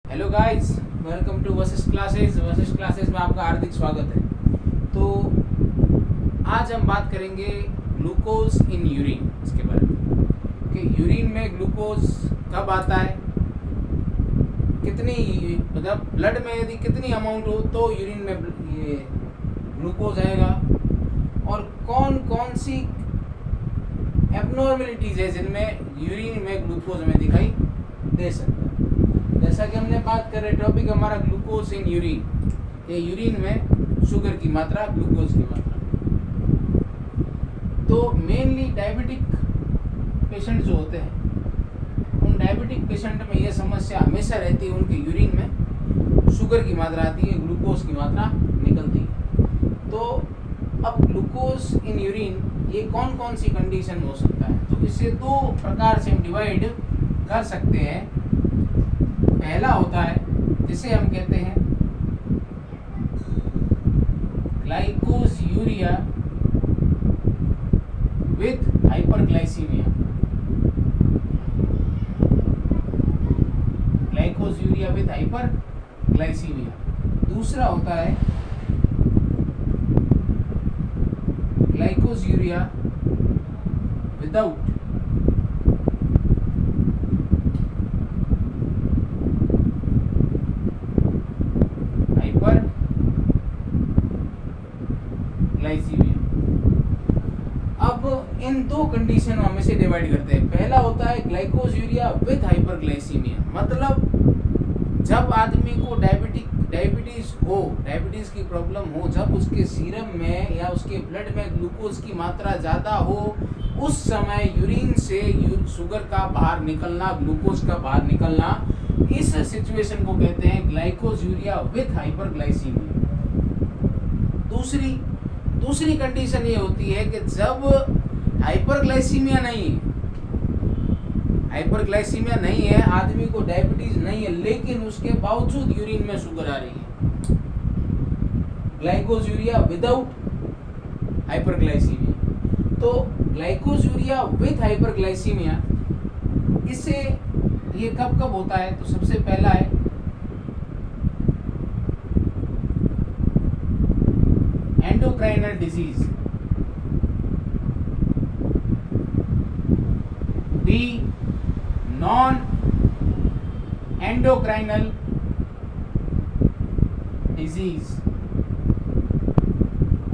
Hello guys, welcome to Vashishtha classes में आपका हार्दिक स्वागत है। तो आज हम बात करेंगे ग्लूकोज इन यूरिन, इसके बारे में कि यूरिन में ग्लूकोज कब आता है, कितनी मतलब ब्लड में यदि कितनी अमाउंट हो तो यूरिन में ये ग्लूकोज आएगा, और कौन कौन सी एबनॉर्मेलिटीज है जिनमें यूरिन में ग्लूकोज हमें दिखाई दे सकता है। जैसा कि हमने बात कर रहे, टॉपिक हमारा ग्लूकोज इन यूरिन, ये यूरिन में शुगर की मात्रा, ग्लूकोज की मात्रा। तो मेनली डायबिटिक पेशेंट जो होते हैं, उन डायबिटिक पेशेंट में ये समस्या हमेशा रहती है, उनके यूरिन में शुगर की मात्रा आती है, ग्लूकोज की मात्रा निकलती है। तो अब ग्लूकोज इन यूरिन ये कौन कौन सी कंडीशन हो सकता है, तो इसे दो प्रकार से हम डिवाइड कर सकते हैं। पहला होता है जिसे हम कहते हैं glycosuria with hyperglycaemia. Glycosuria with hyperglycaemia. दूसरा होता है ग्लाइकोज यूरिया विदाउट ग्लाइसीमिया। अब इन दो कंडीशन हम इसे डिवाइड करते हैं। पहला होता है ग्लाइकोज यूरिया विथ हाइपरग्लाइसीमिया, मतलब जब आदमी को डायबिटीज हो, डायबिटीज की प्रॉब्लम हो, जब उसके सीरम में या उसके ब्लड में ग्लूकोज की मात्रा ज़्यादा हो, उस समय यूरिन से शुगर का बाहर निकलना, ग्लूकोज का बाहर निकलना, इस सिचुएशन को कहते हैं ग्लाइकोज यूरिया विथ हाइपरग्लाइसीमिया। दूसरी कंडीशन ये होती है कि जब हाइपरग्लाइसीमिया नहीं है, आदमी को डायबिटीज नहीं है, लेकिन उसके बावजूद यूरिन में शुगर आ रही है, ग्लाइकोज यूरिया विदाउट हाइपरग्लाइसीमिया। तो ग्लाइकोज यूरिया विथ हाइपरग्लाइसीमिया, इससे ये कब होता है, तो सबसे पहला है endocrinal disease, B non endocrinal disease,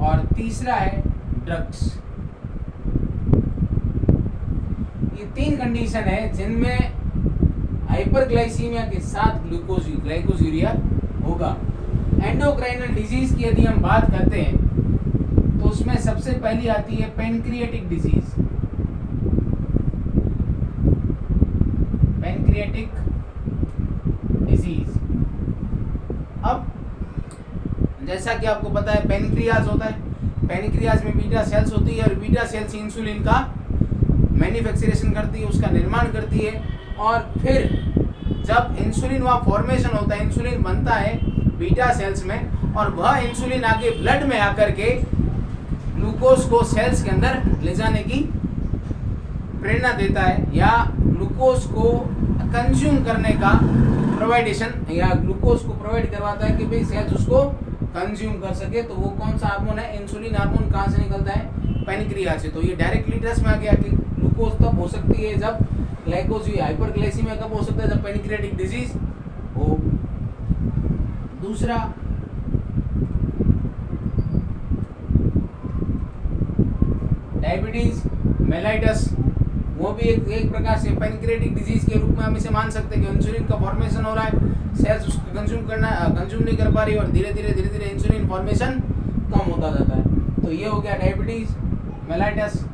और तीसरा है ड्रग्स। ये तीन कंडीशन है जिनमें हाइपरग्लाइसीमिया के साथ ग्लाइकोज यूरिया होगा। एंडोक्राइनल डिजीज की यदि हम बात करते हैं तो उसमें सबसे पहली आती है पैनक्रियाटिक डिजीज। अब जैसा कि आपको पता है, पैनक्रियाज होता है, पैनक्रियाज में बीटा सेल्स होती है, और बीटा सेल्स इंसुलिन का मैन्युफैक्चरेशन करती है, उसका निर्माण करती है, और फिर जब इंसुलिन वहाँ फॉर्मेशन होता है, इंसुलिन बनता है बीटा सेल्स में, और वह इंसुलिन आगे ब्लड में आकर के ग्लूकोज को सेल्स के अंदर ले जाने की प्रेरणा देता है, या ग्लूकोज को कंज्यूम करने का प्रोवाइडेशन, या ग्लूकोज को प्रोवाइड करवाता है कि भाई सेल्स उसको कंज्यूम कर सके। तो वो कौन सा हार्मोन है, इंसुलिन हार्मोन, कहाँ से निकलता है, पैनक्रिया से। तो ये डायरेक्टली ड्रेस में आ गया कि ग्लूकोज तब हो सकती है जब ग्लाइकोज हाइपरग्लाइसीमिया कब हो सकता है, जब पैनक्रियाटिक डिजीज हो। दूसरा डायबिटीज मेलाइटस, वो भी एक प्रकार से पैनक्रियाटिक डिजीज के रूप में हम इसे मान सकते हैं कि इंसुलिन का फॉर्मेशन हो रहा है, सेल्स उसको कंज्यूम नहीं कर पा रही, और धीरे धीरे इंसुलिन फॉर्मेशन कम होता जाता है। तो ये हो गया डायबिटीज मेलाइटस।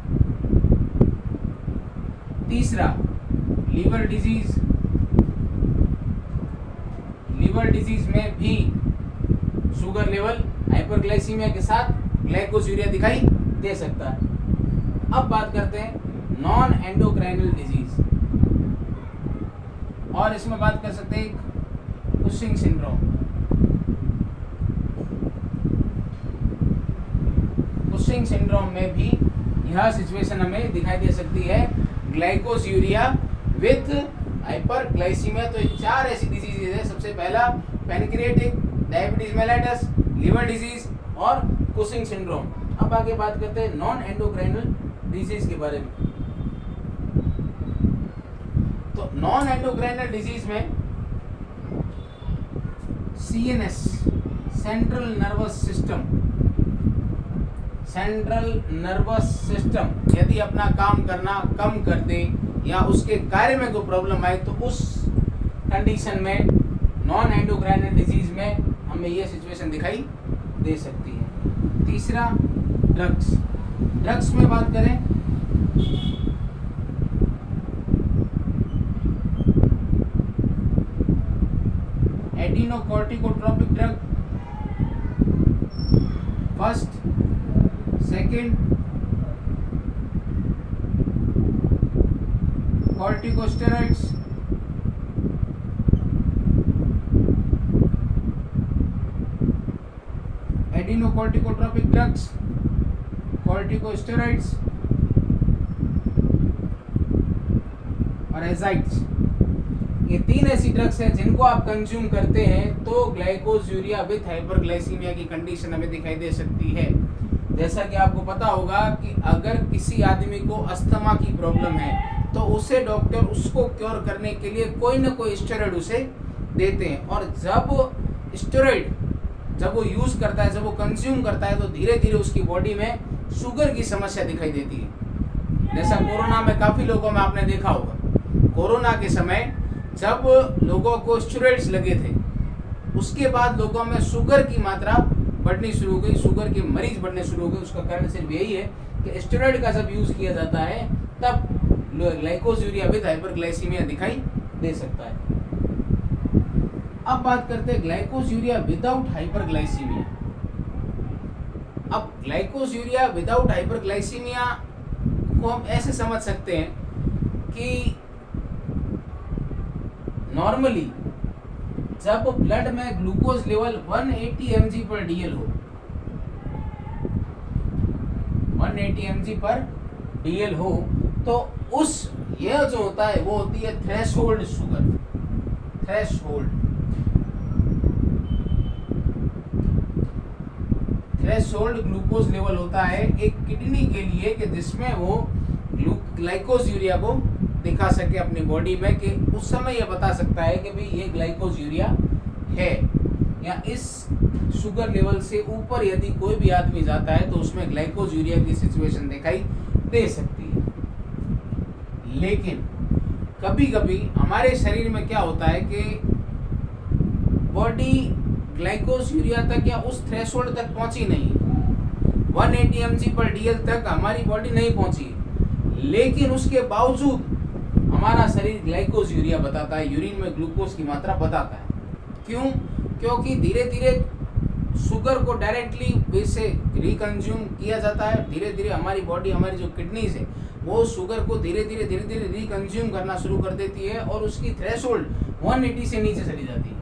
तीसरा लीवर डिजीज में भी शुगर लेवल हाइपरग्लाइसीमिया के साथ ग्लाइकोज यूरिया दिखाई दे सकता है। अब बात करते हैं नॉन एंडोक्राइनल डिजीज, और इसमें बात कर सकते हैं कुशिंग सिंड्रोम। कुशिंग सिंड्रोम में भी यह सिचुएशन हमें दिखाई दे सकती है, ग्लाइकोज यूरिया विथ हाइपरग्लाइसीमिया। तो चार ऐसी डिजीजेज है। सबसे पहला pancreatic, diabetes mellitus, liver disease और कुशिंग सिंड्रोम। अब आगे बात करते हैं नॉन एंडोक्राइनल डिजीज के बारे में। तो नॉन एंडोक्राइनल डिजीज में CNS, सेंट्रल नर्वस सिस्टम यदि अपना काम करना कम कर दे या उसके कार्य में कोई प्रॉब्लम आए तो उस कंडीशन में नॉन एंडोक्राइनल डिजीज में हमें ये सिचुएशन दिखाई दे सकती है। तीसरा ड्रग्स में बात करें adrenocorticotropic drug, first, second corticosteroids, adrenocorticotropic drugs, corticosteroids और एजाइड्स। ये 3 ऐसी ड्रग्स हैं जिनको आप कंज्यूम करते हैं तो ग्लाइकोज़ूरिया विथ हाइपरग्लाइसीमिया की कंडीशन हमें दिखाई दे सकती है। जैसा कि आपको पता होगा कि अगर किसी आदमी को अस्थमा की प्रॉब्लम है तो उसे डॉक्टर उसको क्योर करने के लिए कोई ना कोई स्टेरॉइड उसे देते हैं, और जब स्टेरॉइड जब वो यूज़ करता है, जब वो कंज्यूम करता है तो धीरे धीरे उसकी बॉडी में शुगर की समस्या दिखाई देती है। जैसा कोरोना में काफ़ी लोगों में आपने देखा होगा, कोरोना के समय जब लोगों को स्टेरॉइड्स लगे थे उसके बाद लोगों में शुगर की मात्रा बढ़नी शुरू हो गई, शुगर के मरीज बढ़ने शुरू हो गए। उसका कारण सिर्फ यही है कि स्टेरॉइड का जब यूज़ किया जाता है तब ग्लाइकोज़ूरिया विद हाइपरग्लाइसीमिया दिखाई दे सकता है। अब बात करते हैं ग्लाइकोज़ूरिया विदाउट हाइपरग्लाइसीमिया। अब ग्लाइकोज़ूरिया विदाउट हाइपरग्लाइसीमिया को हम ऐसे समझ सकते हैं कि नॉर्मली जब ब्लड में ग्लूकोज लेवल 180 mg पर DL हो, 180 mg पर DL हो, तो उस यह जो होता है वो होती है threshold sugar. Threshold glucose level होता है एक किडनी के लिए कि जिसमें वो ग्लाइकोज़ूरिया को दिखा सके अपनी बॉडी में, कि उस समय यह बता सकता है कि भाई ये ग्लाइकोज़ूरिया है। या इस शुगर लेवल से ऊपर यदि कोई भी आदमी जाता है तो उसमें ग्लाइकोज़ूरिया की सिचुएशन दिखाई दे सकती है। लेकिन कभी कभी हमारे शरीर में क्या होता है कि बॉडी ग्लाइकोज़ूरिया तक या उस थ्रेशोल्ड तक पहुंची नहीं, 180 mg पर DL तक हमारी बॉडी नहीं पहुंची, लेकिन उसके बावजूद हमारा शरीर ग्लाइकोज़ूरिया बताता है, यूरिन में ग्लूकोज की मात्रा बताता है। क्यों? क्योंकि धीरे धीरे शुगर को डायरेक्टली वैसे रिकंज्यूम किया जाता है। धीरे धीरे हमारी बॉडी, हमारी जो किडनीज है वो शुगर को धीरे धीरे रिकंज्यूम करना शुरू कर देती है और उसकी थ्रेशोल्ड 180 से नीचे चली जाती है।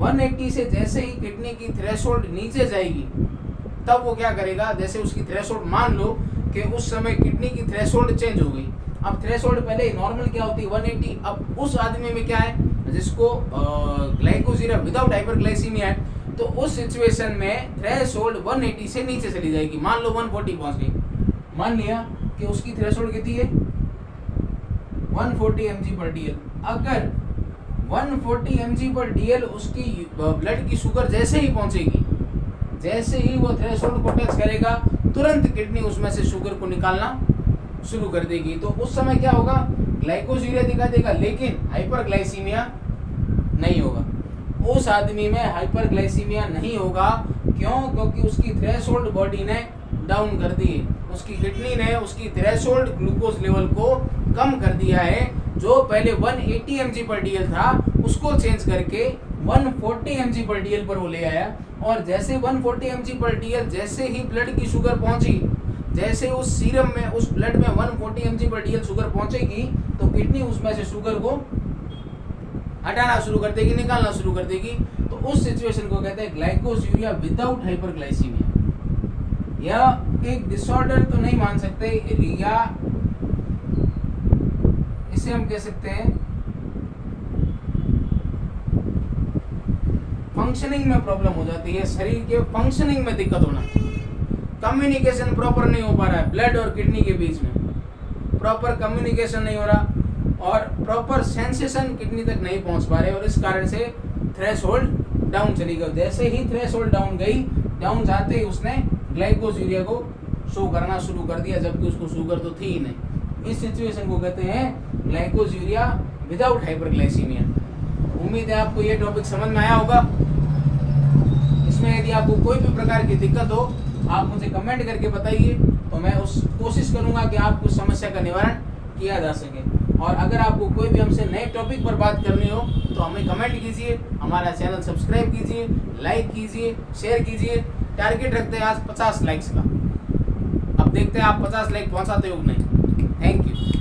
180 से जैसे ही किडनी की थ्रेशोल्ड नीचे जाएगी तब वो क्या करेगा, जैसे उसकी थ्रेशोल्ड, मान लो कि उस समय किडनी की थ्रेशोल्ड चेंज हो गई। अब थ्रेशोल्ड पहले नॉर्मल क्या होती है 180, अब उस आदमी में क्या है जिसको ग्लाइकोज़ूरिया विदाउट हाइपरग्लाइसीमिया है, तो उस सिचुएशन में थ्रेशोल्ड 180 से नीचे चली जाएगी। मान लो 140 पहुंच गई, मान लिया कि उसकी थ्रेशोल्ड कितनी है 140 mg पर DL। अगर 140 mg पर DL उसकी ब्लड की शुगर जैसे ही पहुंचेगी, जैसे ही वो थ्रेशोल्ड को टच करेगा तुरंत किडनी उसमें से शुगर को निकालना शुरू कर देगी। तो उस समय क्या होगा, ग्लाइकोज़ूरिया दिखा देगा लेकिन हाइपरग्लाइसीमिया नहीं होगा। उस आदमी में हाइपरग्लाइसीमिया नहीं होगा। क्यों? क्योंकि उसकी थ्रेशोल्ड बॉडी ने डाउन कर दी है, उसकी किडनी ने उसकी थ्रेशोल्ड ग्लूकोज लेवल को कम कर दिया है। जो पहले 180 mg पर DL था उसको चेंज करके 140 mg पर DL पर वो ले आया, और जैसे 140 mg पर DL जैसे ही ब्लड की शुगर पहुंची, जैसे उस सीरम में, उस ब्लड में 140 mg पर DL शुगर पहुंचेगी तो किडनी उसमें से शुगर को हटाना शुरू कर देगी, निकालना शुरू कर देगी। तो उस सिचुएशन को कहते हैं ग्लाइकोज़ूरिया विदाउट हाइपरग्लाइसीमिया। यह एक डिसऑर्डर तो नहीं मान सकते, या इसे हम कह सकते हैं फंक्शनिंग में प्रॉब्लम हो जाती है, शरीर के फंक्शनिंग में दिक्कत होना, कम्युनिकेशन प्रॉपर नहीं हो पा रहा है ब्लड और किडनी के बीच में, प्रॉपर कम्युनिकेशन नहीं हो रहा और प्रॉपर सेंसेशन किडनी तक नहीं पहुंच पा रहे और इस कारण से थ्रेशोल्ड डाउन चली गई। जैसे ही थ्रेशोल्ड डाउन गई, डाउन जाते ही उसने ग्लाइकोसूरिया को शो करना शुरू कर दिया, जबकि उसको शुगर तो थी ही नहीं। इस सिचुएशन को कहते हैं ग्लाइकोसूरिया विदाउट हाइपरग्लाइसीमिया। उम्मीद है आपको ये टॉपिक समझ में आया होगा। इसमें यदि आपको कोई भी प्रकार की दिक्कत हो आप मुझे कमेंट करके बताइए, तो मैं उस कोशिश करूंगा कि आपको समस्या का निवारण किया जा सके। और अगर आपको कोई भी हमसे नए टॉपिक पर बात करनी हो तो हमें कमेंट कीजिए, हमारा चैनल सब्सक्राइब कीजिए, लाइक कीजिए, शेयर कीजिए। टारगेट रखते हैं आज 50 लाइक्स का, अब देखते हैं आप 50 लाइक पहुंचाते हो नहीं। Thank you.